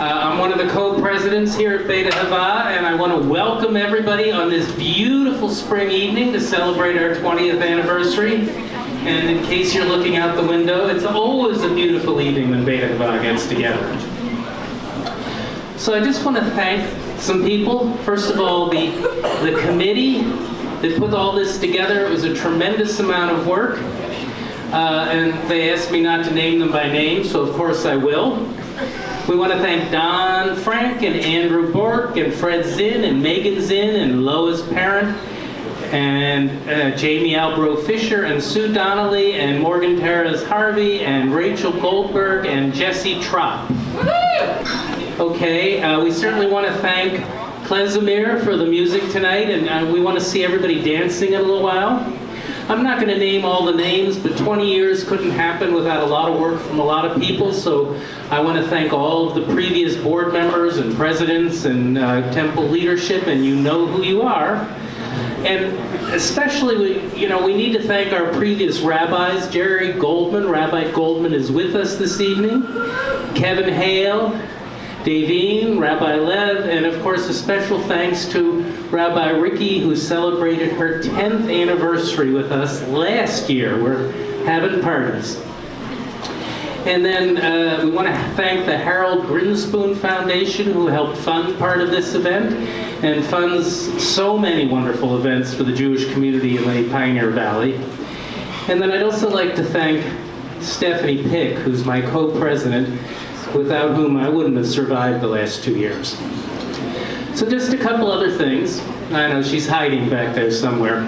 I'm one of the co-presidents here at Beit Ahavah, and I want to welcome everybody on this beautiful spring evening to celebrate our 20th anniversary. And in case you're looking out the window, it's always a beautiful evening when Beit Ahavah gets together. So I just want to thank some people. First of all, the committee that put all this together. It was a tremendous amount of work. And they asked me not to name them by name, so of course I will. We want to thank Don Frank and Andrew Bork and Fred Zinn and Megan Zinn and Lois Parent and Jamie Albro Fisher and Sue Donnelly and Morgan Terras Harvey and Rachel Goldberg and Jesse Tropp. Okay, we certainly want to thank Klezimir for the music tonight, and we want to see everybody dancing in a little while. I'm not going to name all the names, but 20 years couldn't happen without a lot of work from a lot of people, so I want to thank all of the previous board members and presidents and temple leadership, and you know who you are. And especially, we need to thank our previous rabbis. Jerry Goldman, Rabbi Goldman is with us this evening. Kevin Hale, Davine, Rabbi Lev, and of course a special thanks to Rabbi Ricky, who celebrated her 10th anniversary with us last year. We're having parties. And then we want to thank the Harold Grinspoon Foundation, who helped fund part of this event and funds so many wonderful events for the Jewish community in the Pioneer Valley. And then I'd also like to thank Stephanie Pick, who's my co-president, without whom I wouldn't have survived the last 2 years. So just a couple other things. I know she's hiding back there somewhere.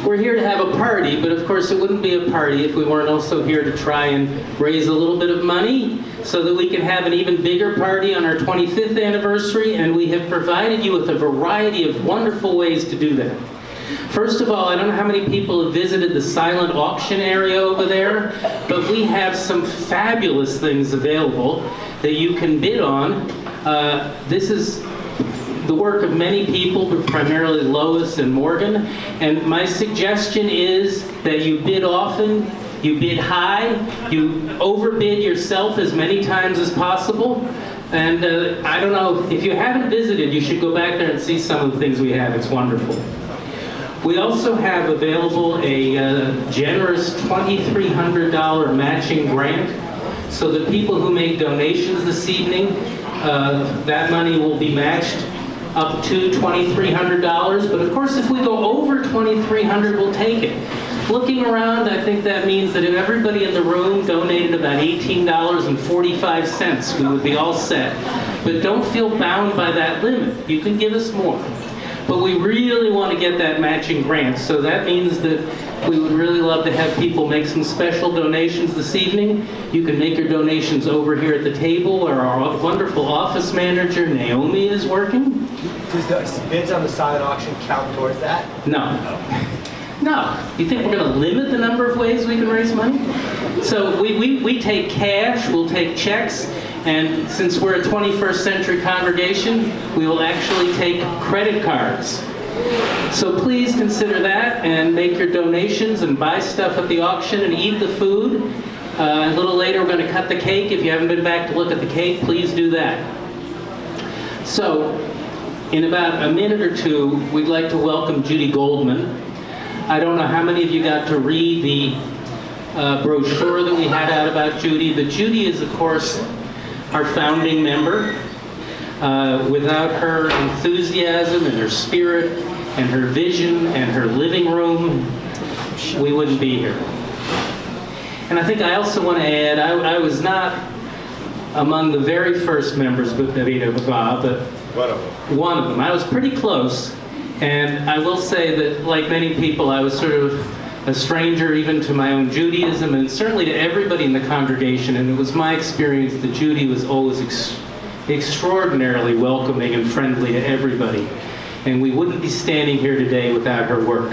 We're here to have a party, but of course it wouldn't be a party if we weren't also here to try and raise a little bit of money so that we can have an even bigger party on our 25th anniversary, and we have provided you with a variety of wonderful ways to do that. First of all, I don't know how many people have visited the silent auction area over there, but we have some fabulous things available that you can bid on. This is the work of many people, but primarily Lois and Morgan. And my suggestion is that you bid often, you bid high, you overbid yourself as many times as possible. And I don't know, if you haven't visited, you should go back there and see some of the things we have. It's wonderful. We also have available a generous $2,300 matching grant, so that people who make donations this evening, that money will be matched up to $2,300. But of course, if we go over $2,300, we'll take it. Looking around, I think that means that if everybody in the room donated about $18.45, we would be all set. But don't feel bound by that limit. You can give us more. But we really want to get that matching grant, so that means that we would really love to have people make some special donations this evening. You can make your donations over here at the table where our wonderful office manager, Naomi, is working. Does the bids on the silent auction count towards that? No. No. You think we're going to limit the number of ways we can raise money? So we take cash, we'll take checks, and since we're a 21st century congregation, we will actually take credit cards. So please consider that and make your donations and buy stuff at the auction and eat the food. A little later we're going to cut the cake. If you haven't been back to look at the cake, please do that. So in about a minute or two, we'd like to welcome Judy Goldman. I don't know how many of you got to read the brochure that we had out about Judy, but Judy is, of course, our founding member. Without her enthusiasm and her spirit and her vision and her living room, we wouldn't be here. And I think I also want to add, I was not among the very first members of Beit Ahavah, but one of them. I was pretty close, and I will say that, like many people, I was sort of a stranger even to my own Judaism, and certainly to everybody in the congregation. And it was my experience that Judy was always extraordinarily welcoming and friendly to everybody. And we wouldn't be standing here today without her work.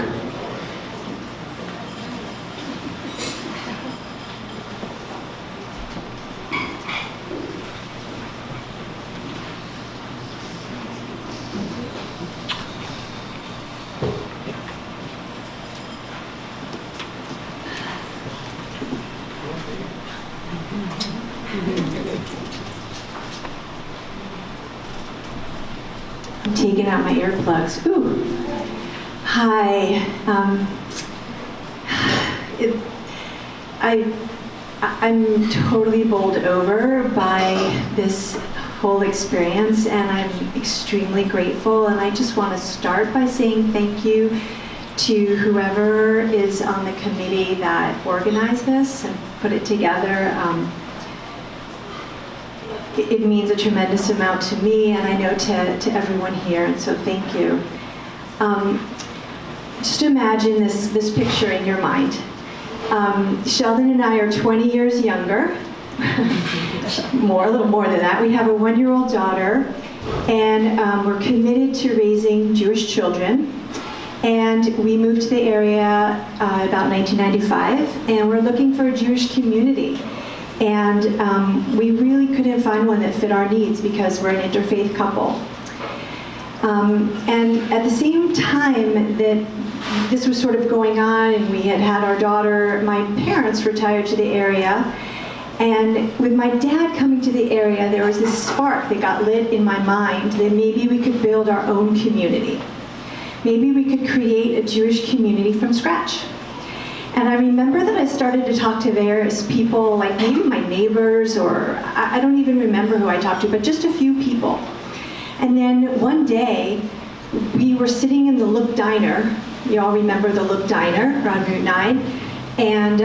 taken out my earplugs. Ooh. Hi. I'm totally bowled over by this whole experience, and I'm extremely grateful. And I just want to start by saying thank you to whoever is on the committee that organized this and put it together. It means a tremendous amount to me, and I know to everyone here, and so thank you. Just imagine this picture in your mind. Sheldon and I are 20 years younger, a little more than that. We have a 1-year-old daughter, and we're committed to raising Jewish children. And we moved to the area about 1995, and we're looking for a Jewish community. And we really couldn't find one that fit our needs because we're an interfaith couple. And at the same time that this was sort of going on and we had our daughter, my parents retired to the area. And with my dad coming to the area, there was this spark that got lit in my mind that maybe we could build our own community. Maybe we could create a Jewish community from scratch. And I remember that I started to talk to various people, like maybe my neighbors, or I don't even remember who I talked to, but just a few people. And then one day, we were sitting in the Look Diner. You all remember the Look Diner on Route 9. And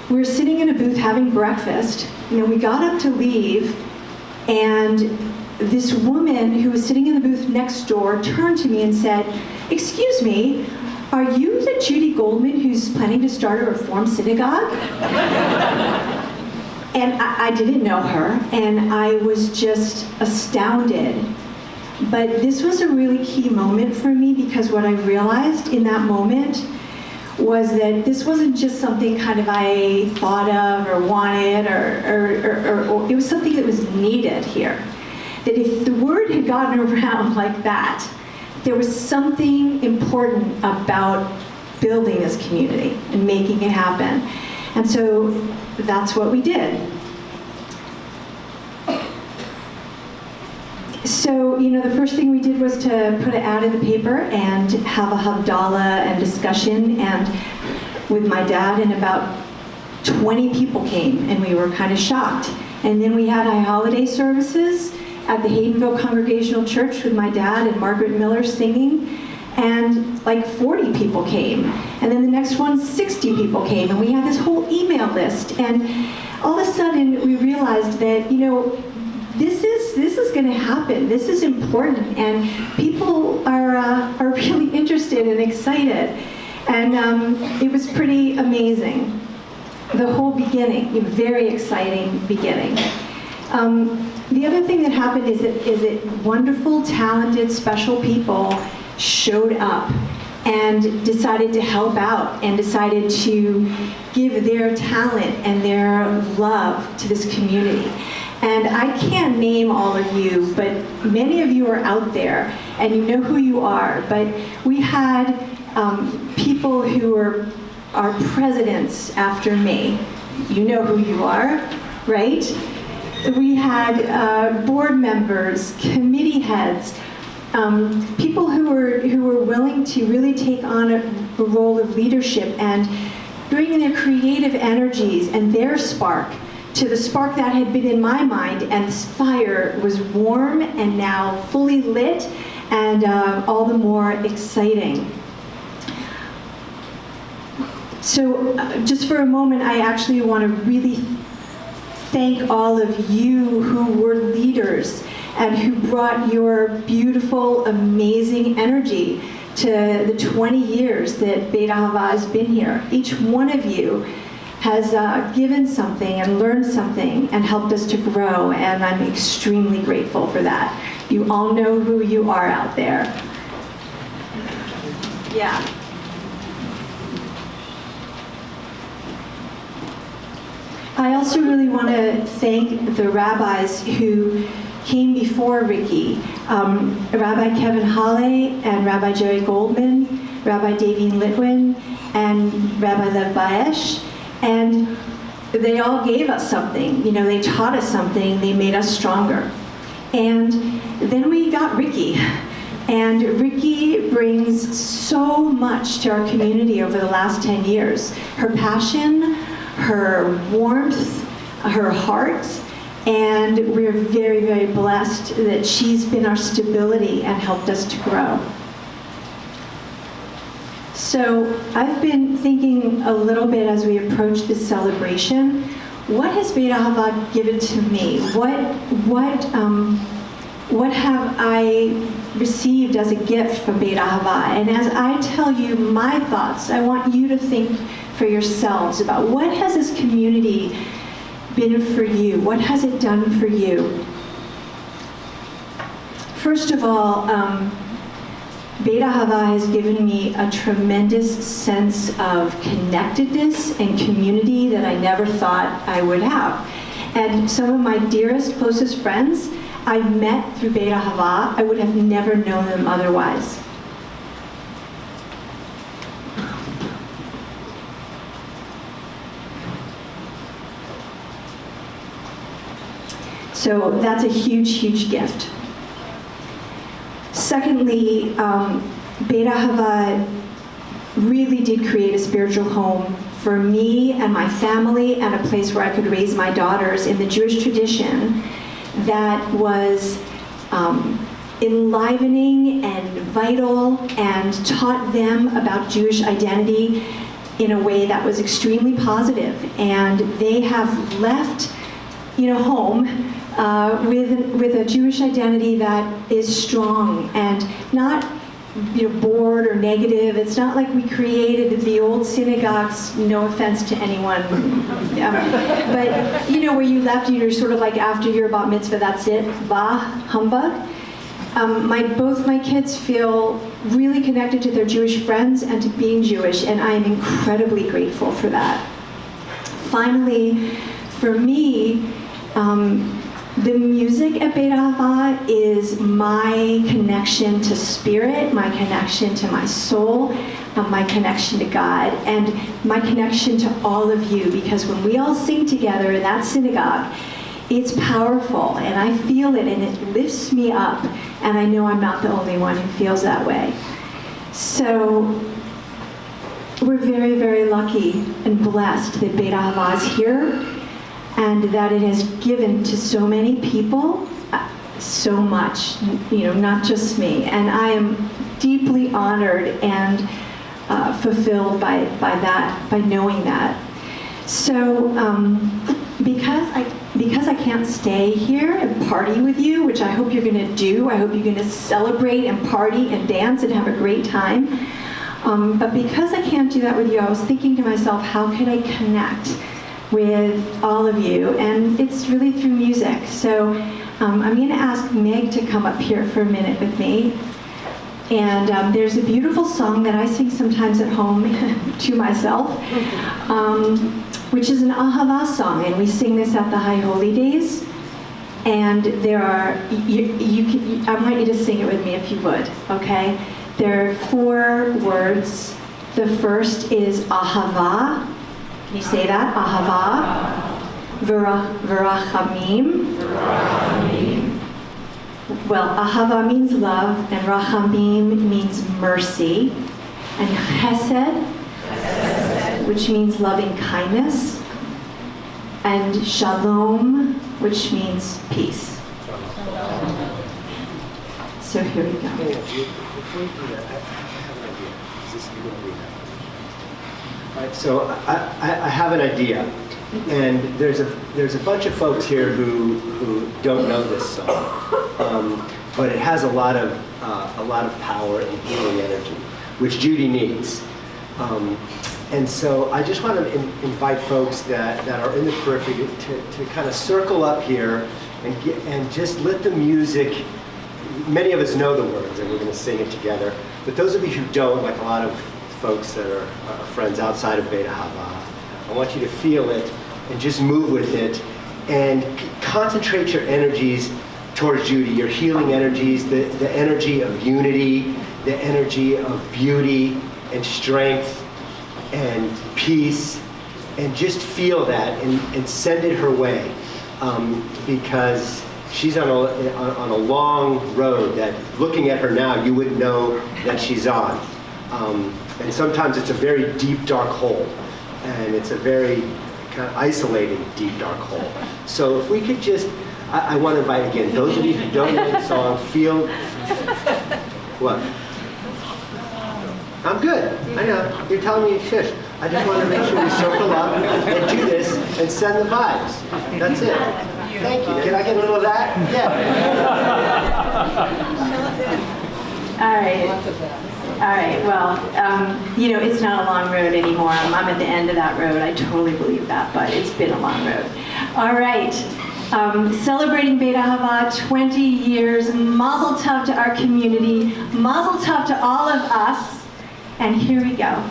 we were sitting in a booth having breakfast. We got up to leave, and this woman who was sitting in the booth next door turned to me and said, "Excuse me, are you the Judy Goldman who's planning to start a Reform synagogue?" And I didn't know her, and I was just astounded. But this was a really key moment for me, because what I realized in that moment was that this wasn't just something kind of I thought of or wanted, or it was something that was needed here. That if the word had gotten around like that, there was something important about building this community and making it happen. And so that's what we did. So, the first thing we did was to put an ad in the paper and have a Havdalah and discussion, and with my dad, and about 20 people came, and we were kind of shocked. And then we had high holiday services at the Haydenville Congregational Church with my dad and Margaret Miller singing, and like 40 people came. And then the next one, 60 people came, and we had this whole email list. And all of a sudden, we realized that, this is going to happen. This is important, and people are really interested and excited. And it was pretty amazing. The whole beginning, a very exciting beginning. The other thing that happened is that wonderful, talented, special people showed up and decided to help out and decided to give their talent and their love to this community. And I can't name all of you, but many of you are out there and you know who you are. But we had people who are our presidents after me. You know who you are, right? We had board members, committee heads, people who were willing to really take on a role of leadership and bring their creative energies and their spark to the spark that had been in my mind, and this fire was warm and now fully lit and all the more exciting. So just for a moment, I actually want to really thank all of you who were leaders and who brought your beautiful, amazing energy to the 20 years that Beit Ahavah has been here. Each one of you has given something and learned something and helped us to grow, and I'm extremely grateful for that. You all know who you are out there. Yeah. I also really want to thank the rabbis who came before Ricky. Rabbi Kevin Hale and Rabbi Jerry Goldman, Rabbi Davine Litwin, and Rabbi Lev Baesh. And they all gave us something. They taught us something. They made us stronger. And then we got Ricky. And Ricky brings so much to our community over the last 10 years. Her passion, her warmth, her heart, and we're very, very blessed that she's been our stability and helped us to grow. So I've been thinking a little bit as we approach this celebration, what has Beit Ahavah given to me? What have I received as a gift from Beit Ahavah? And as I tell you my thoughts, I want you to think for yourselves about what has this community been for you? What has it done for you? First of all, Beit Ahavah has given me a tremendous sense of connectedness and community that I never thought I would have. And some of my dearest, closest friends I met through Beit Ahavah. I would have never known them otherwise. So that's a huge, huge gift. Secondly, Beit Ahavah really did create a spiritual home for me and my family, and a place where I could raise my daughters in the Jewish tradition that was enlivening and vital, and taught them about Jewish identity in a way that was extremely positive. And they have left, home with a Jewish identity that is strong and not bored or negative. It's not like we created the old synagogues, no offense to anyone, but where you left, you're sort of like, after your bat mitzvah, that's it, bah, humbug. Both my kids feel really connected to their Jewish friends and to being Jewish, and I am incredibly grateful for that. Finally, for me, the music at Beit Ahavah is my connection to spirit, my connection to my soul, my connection to God, and my connection to all of you, because when we all sing together in that synagogue, it's powerful, and I feel it, and it lifts me up, and I know I'm not the only one who feels that way. So we're very, very lucky and blessed that Beit Ahavah is here, and that it has given to so many people so much, not just me. And I am deeply honored and fulfilled by that, by knowing that. So because I can't stay here and party with you, which I hope you're going to do, I hope you're going to celebrate and party and dance and have a great time. But because I can't do that with you, I was thinking to myself, how can I connect with all of you? And it's really through music. So I'm going to ask Meg to come up here for a minute with me. And there's a beautiful song that I sing sometimes at home to myself, which is an Ahavah song, and we sing this at the High Holy Days. And there are, I want you to sing it with me if you would, okay? There are 4 words. The first is Ahavah. Can you say that? Ahavah. V'rachamim. Well, Ahava means love, and Rachamim means mercy, and Chesed, which means loving kindness, and Shalom, which means peace. So here we go. Before you do that, I have an idea. Is this you going to read that? All right, so I have an idea, and there's a bunch of folks here who don't know this song, but it has a lot of power and healing energy, which Judy needs. And so I just want to invite folks that are in the periphery to kind of circle up here and just let the music. Many of us know the words, and we're going to sing it together. But those of you who don't, like a lot of folks that are friends outside of Beit Ahavah, I want you to feel it and just move with it, and concentrate your energies towards Judy, your healing energies, the energy of unity, the energy of beauty and strength and peace, and just feel that and send it her way, because she's on a long road that, looking at her now, you wouldn't know that she's on. And sometimes it's a very deep, dark hole. And it's a very kind of isolating, deep, dark hole. So if we could just, I want to invite again, those of you who don't know the song, feel, what? I'm good. I know. You're telling me to shush. I just want to make sure we circle up and do this and send the vibes. That's it. Thank you. Can I get a little of that? Yeah. All right. Well, it's not a long road anymore. I'm at the end of that road. I totally believe that, but it's been a long road. All right. Celebrating Beit Ahavah, 20 years. Mazel tov to our community. Mazel tov to all of us. And here we go.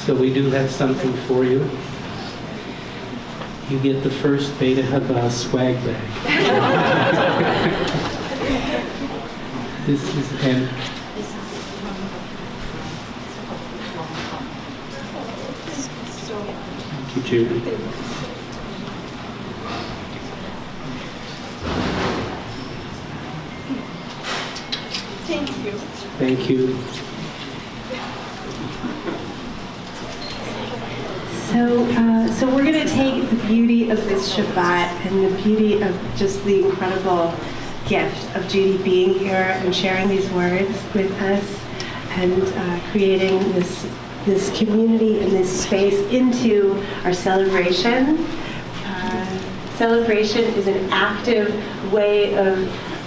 So we do have something for you. You get the first Beit Ahavah swag bag. This is and thank you, Judy. Thank you. Thank you. So we're going to take the beauty of this Shabbat and the beauty of just the incredible gift of Judy being here and sharing these words with us and creating this community and this space into our celebration. Celebration is an active way of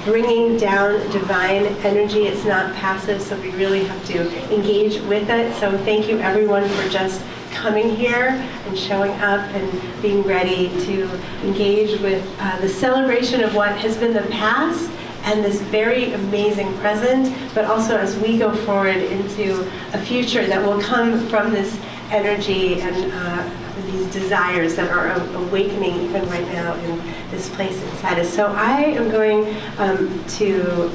bringing down divine energy. It's not passive, so we really have to engage with it. So thank you everyone for just coming here and showing up and being ready to engage with the celebration of what has been the past and this very amazing present, but also as we go forward into a future that will come from this energy and these desires that are awakening even right now in this place inside us. So I am going to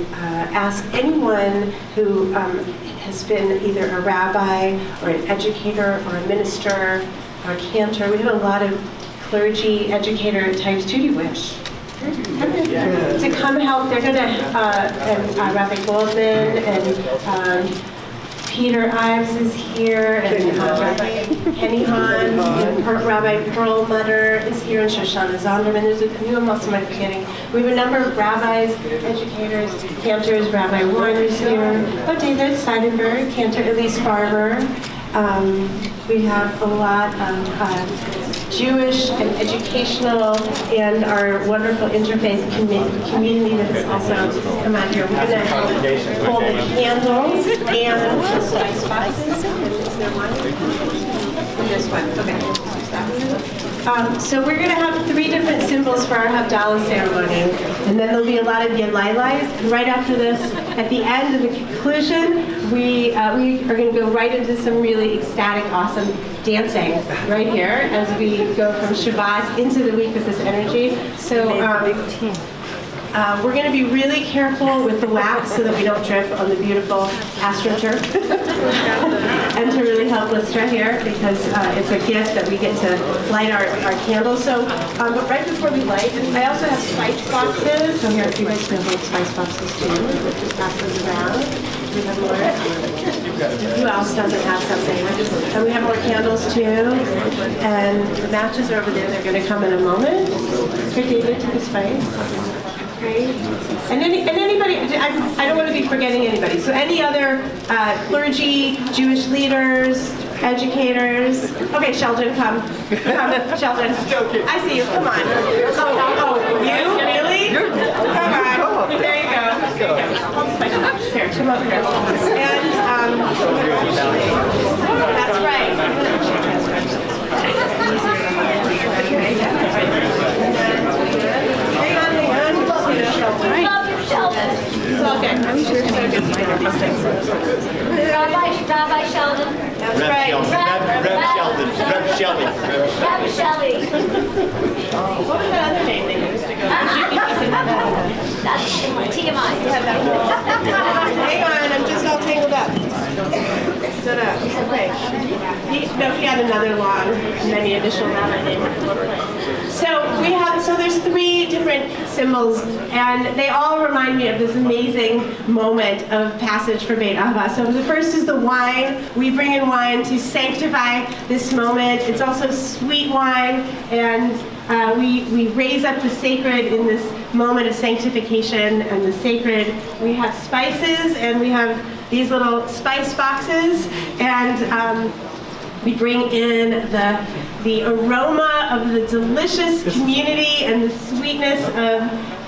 ask anyone who has been either a rabbi or an educator or a minister or a cantor. We have a lot of clergy, educator types. Judy Wish. To come help. They're going to, and Rabbi Goldman and Peter Ives is here, and Rabbi Kenny Hahn, and Rabbi Pearl Mutter is here, and Shoshana Zonderman. Who else am I forgetting? We have a number of rabbis, educators, cantors. Rabbi Warner's here. Oh, David Seidenberg, cantor Elise Barber. We have a lot of Jewish and educational and our wonderful interfaith community that has also come out here. We're going to hold the candles and the spice boxes. Is there one? This one. Okay. So we're going to have 3 different symbols for our Havdalah ceremony, and then there'll be a lot of Yedlailais. And right after this, at the end of the conclusion, we are going to go right into some really ecstatic, awesome dancing right here as we go from Shabbat into the week with this energy. So we're going to be really careful with the wax so that we don't trip on the beautiful astroturf and to really help Listra here because it's a gift that we get to light our candles. So, but right before we light, I also have spice boxes. So here, if you guys can hold spice boxes too, we'll just pass those around. We have more. Who else doesn't have something? And we have more candles too. And the matches are over there. They're going to come in a moment. Here, David, take a spice. Great. And anybody, I don't want to be forgetting anybody. So any other clergy, Jewish leaders, educators. Okay, Sheldon, come. Come, Sheldon. I see you. Come on. Oh, you? Really? Come on. There you go. Here, come over here. And, that's right. Hang on. Love Sheldon. It's all good. I'm sure so good. Rabbi Sheldon. That's right. Rev Shelley. Rev Shelley. What was that other name they used to go? That's TMI. Hang on, I'm just all tangled up. Stood up. Okay. He had another long, many additional rabbi name. So there's 3 different symbols, and they all remind me of this amazing moment of passage for Beit Ahavah. So the first is the wine. We bring in wine to sanctify this moment. It's also sweet wine, and we raise up the sacred in this moment of sanctification and the sacred. We have spices, and we have these little spice boxes, and we bring in the aroma of the delicious community and the sweetness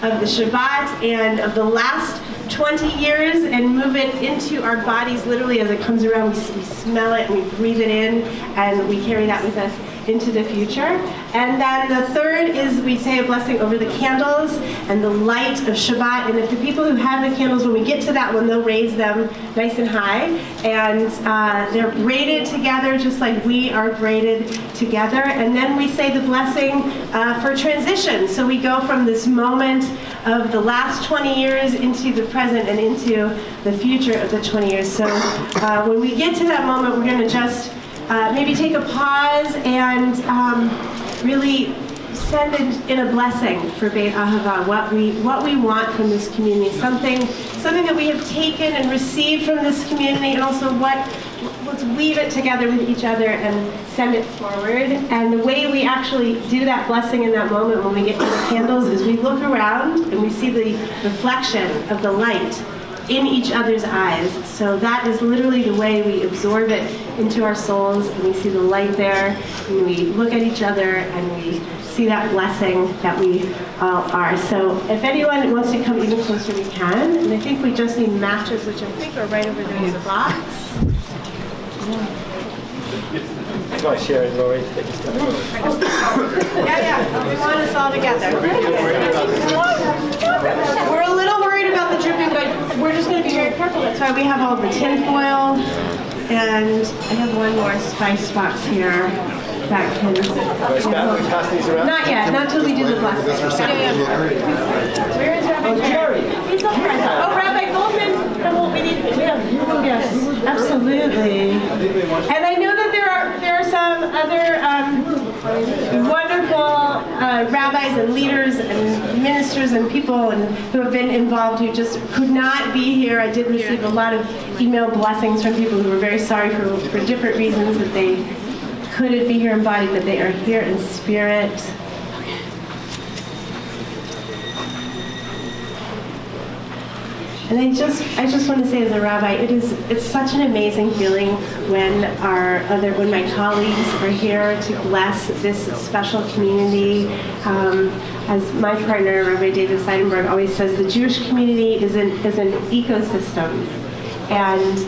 of the Shabbat and of the last 20 years and move it into our bodies literally as it comes around. We smell it and we breathe it in and we carry that with us into the future. And then the third is we say a blessing over the candles and the light of Shabbat. And if the people who have the candles, when we get to that one, they'll raise them nice and high. And they're braided together just like we are braided together. And then we say the blessing for transition. So we go from this moment of the last 20 years into the present and into the future of the 20 years. So when we get to that moment, we're going to just maybe take a pause and really send in a blessing for Beit Ahavah, what we want from this community, something that we have taken and received from this community, and also let's weave it together with each other and send it forward. And the way we actually do that blessing in that moment when we get to the candles is we look around and we see the reflection of the light in each other's eyes. So that is literally the way we absorb it into our souls, and we see the light there, and we look at each other and we see that blessing that we all are. So if anyone wants to come even closer, we can. And I think we just need matches, which I think are right over there in the box. Come on, Sharon, Lori, take a step. Yeah, we want us all together. We're a little worried about the dripping, but we're just going to be very careful. That's why we have all the tin foil, and I have one more spice box here that can... Pass these around? Not yet, not until we do the blessing. Where is Rabbi Jerry? He's up front. Oh, Rabbi Goldman. We need him. Yes, absolutely. And I know that there are some other wonderful rabbis and leaders and ministers and people who have been involved who just could not be here. I did receive a lot of email blessings from people who were very sorry for different reasons that they couldn't be here in body, but they are here in spirit. And I just want to say, as a rabbi, it's such an amazing feeling when my colleagues are here to bless this special community. As my partner, Rabbi David Seidenberg, always says, the Jewish community is an ecosystem, and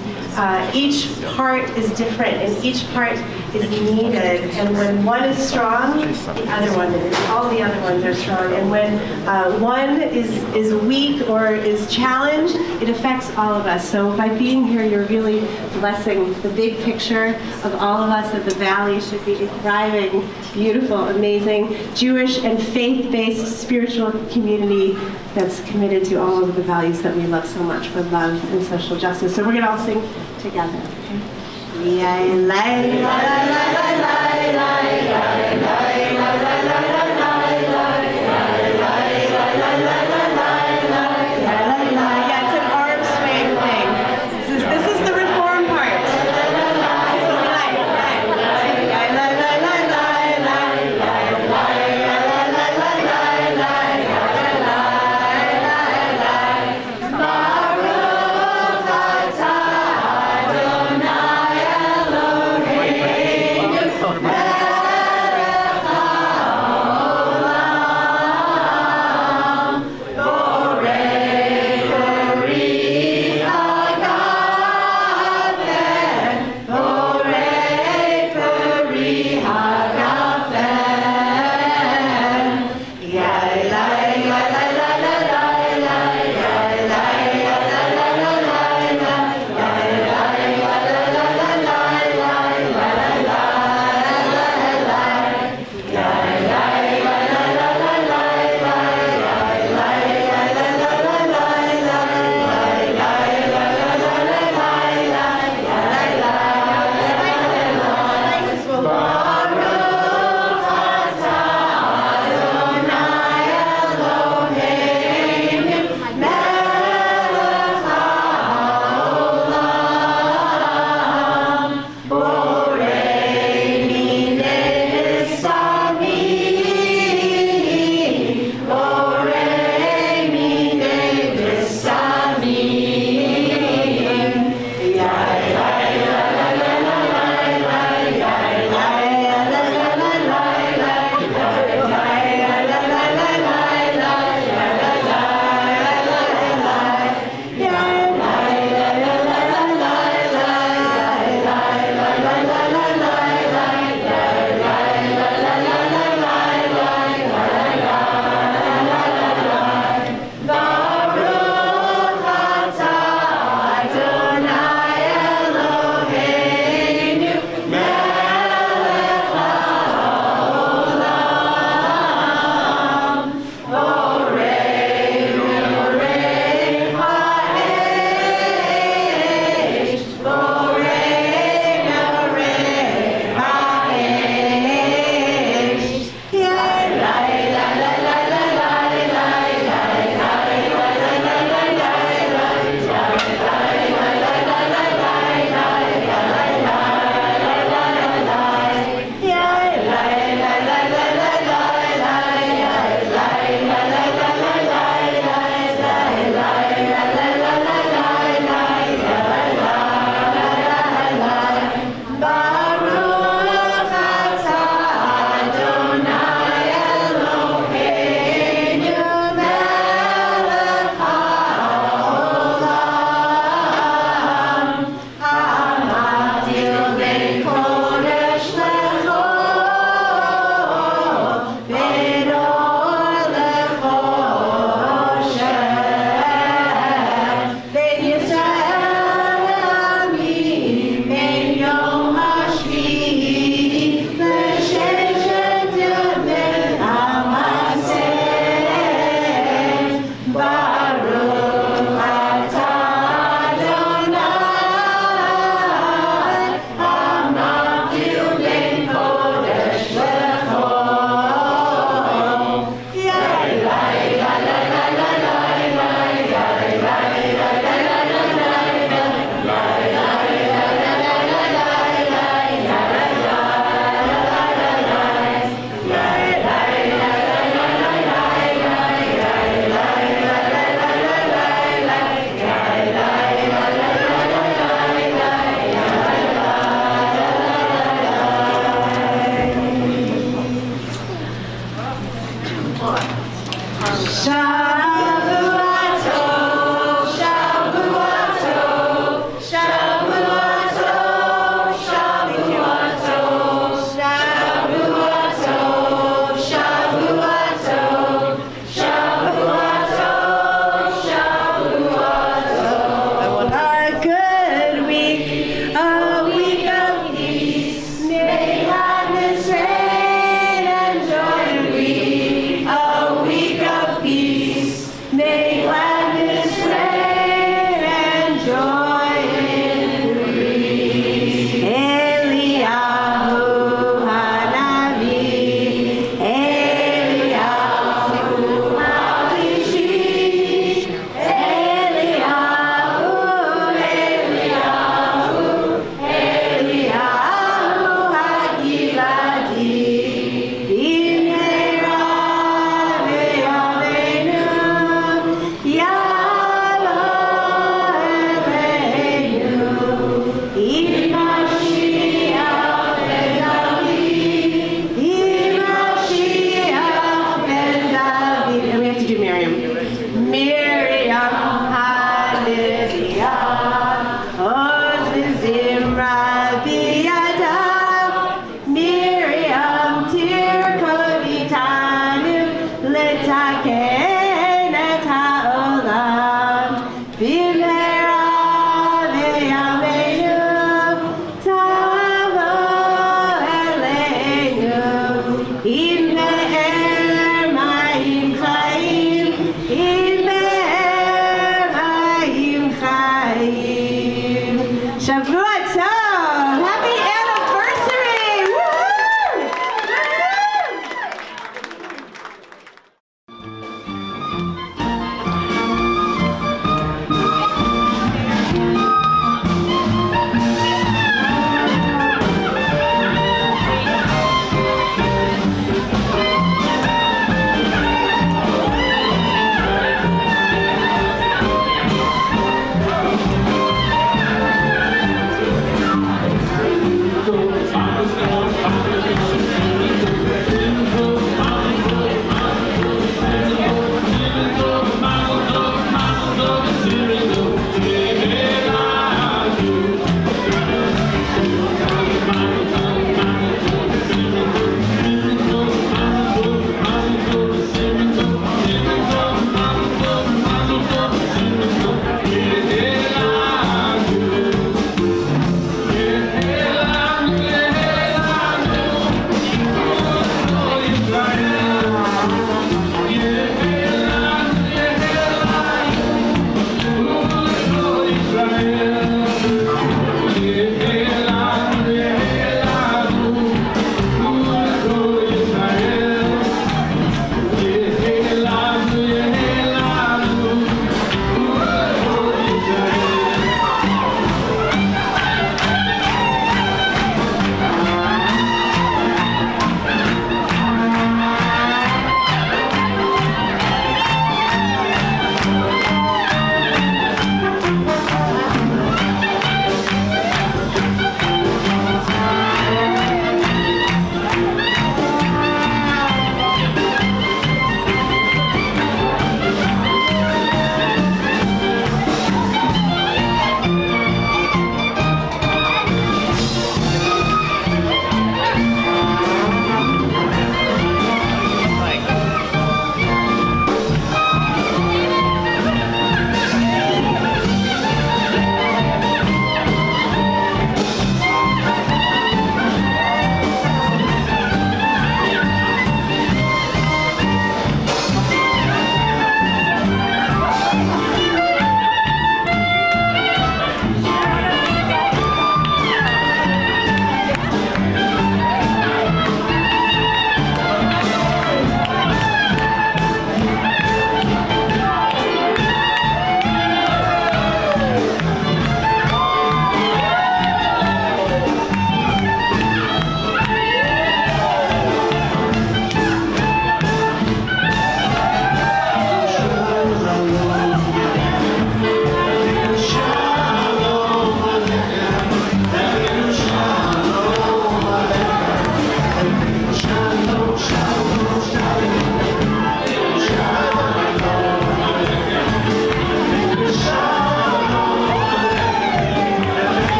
each part is different, and each part is needed. And when one is strong, the other one is. All the other ones are strong. And when one is weak or is challenged, it affects all of us. So by being here, you're really blessing the big picture of all of us, that the Valley should be a thriving, beautiful, amazing, Jewish and faith-based spiritual community that's committed to all of the values that we love so much, for love and social justice. So we're going to all sing together. Okay?